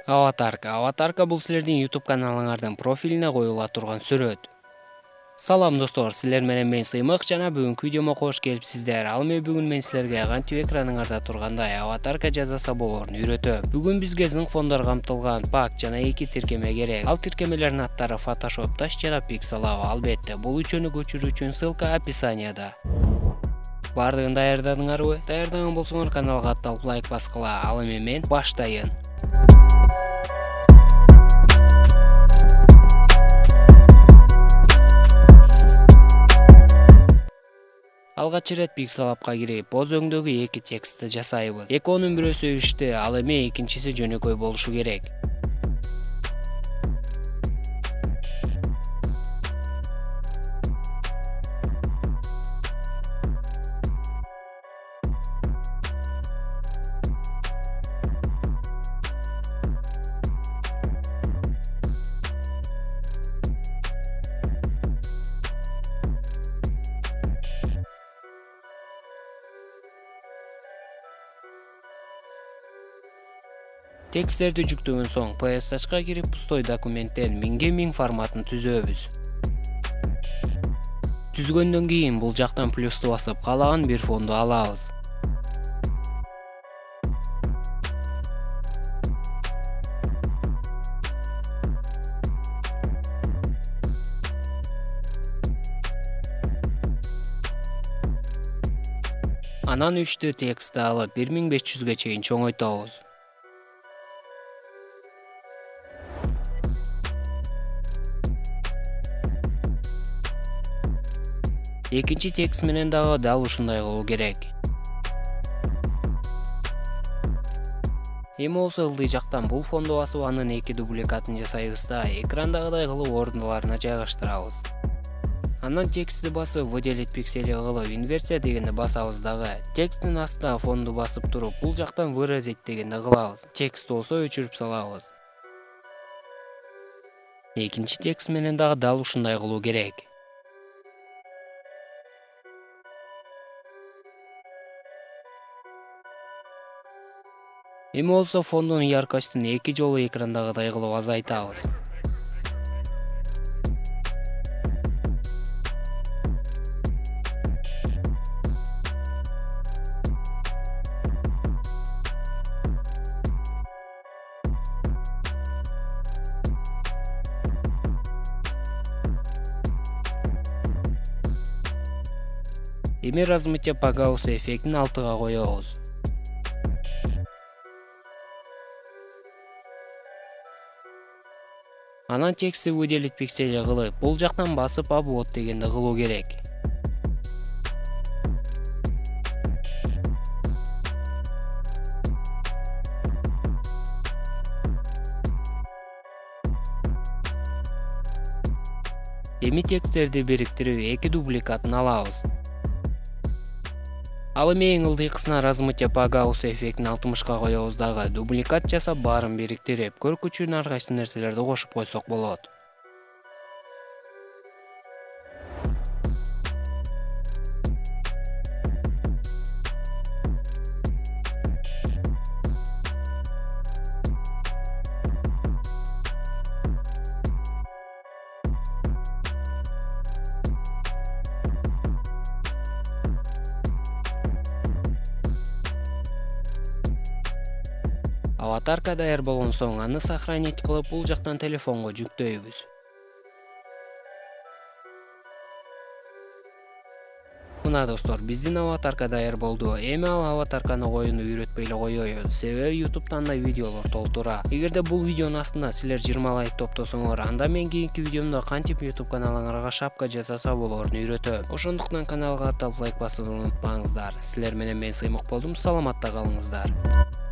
Аватарка бул силердин YouTube каналыңардын профилине коюла турган сүрөт. Салам достор, силер менен мен Сыймык жана бүгүнкү видеомо кош келипсиздер. Ал эми бүгүн мен силерге кантип экраныңарда тургандай аватарка жасаса болоорун үйрөтөм. Бүгүн бизге зың фондор камтылган пак жана 2 тиркеме керек. Ал тиркемелердин аттары Photoshop Dash жана Pixellab. Албетте, бул үчөөнү көчүрүү үчүн ссылка описанияда. Бардыгын даярдадыңарбы? Даярдаган болсоңор каналга атталып лайк баскыла. Ал эми мен баштайын. Алгач ирет Pixellab'га кирип, боз өңдөгү 2 текстти жасайбыз. Экөөнүн бирөөсү ишти, ал эми экинчиси жөнөкөй болушу керек. Тексттерди жүктөгөн соң PSH'га кирип пустой документтен 1000 форматын түзөбүз. Түзгөндөн кийин бул жактан плюсту басып каалаган бир фонду алабыз. Анан 3 текстти алып 1500ге чейин чоңойтобуз. Экинчи текст менен дагы дал ушундай кылуу керек. Эми болсо ылдый жактан бул фонду басып анын 2 дубликатын жасайбыз да экрандагыдай кылып ордуналарына жайгаштырабыз. Анан текстти басып выделить пиксели кылып инверсия дегенди басабыз дагы. Тексттин астына фонду басып туруп бул жактан выразить дегенди кылабыз. Текст болсо өчүрүп салабыз. Экинчи текст менен дагы дал ушундай кылуу керек. Эми болсо фондун яркостун 2 жолу экрандагыдай кылып азайтабыз. Эми размытие по Гауссу эффектин 6га коебуз. Анан текстти выделить пиксели кылып, бул жактан басып обвод дегенди кылуу керек. Эми тексттерди бириктирип 2 дубликатын алабыз. Ал эми эң ылдыйкысына размытие по Гауссу эффектин 60га коебуз дагы. Дубликат жасап баарын бириктирип, көргү үчүн ар кайсы нерселерди кошуп койсок болот. Аватарка даяр болгон соң аны сохранить кылып бул жактан телефонго жүктөйбүз. Мына достор, биздин аватарка даяр болду. Эми ал аватарканы коюуну үйрөтпөй эле коёюн, себеби YouTube'да андай видеолор толтура. Эгерде бул видеонун астына силер 20 лайк топтосоңор, анда мен кийинки видеомдо кантип YouTube каналыңарга шапка жасаса болоорун үйрөтөм. Ошондуктан каналга атталып лайк басууну унутпаңыздар. Силер менен мен Сыймык болдум, саламатта калыңыздар.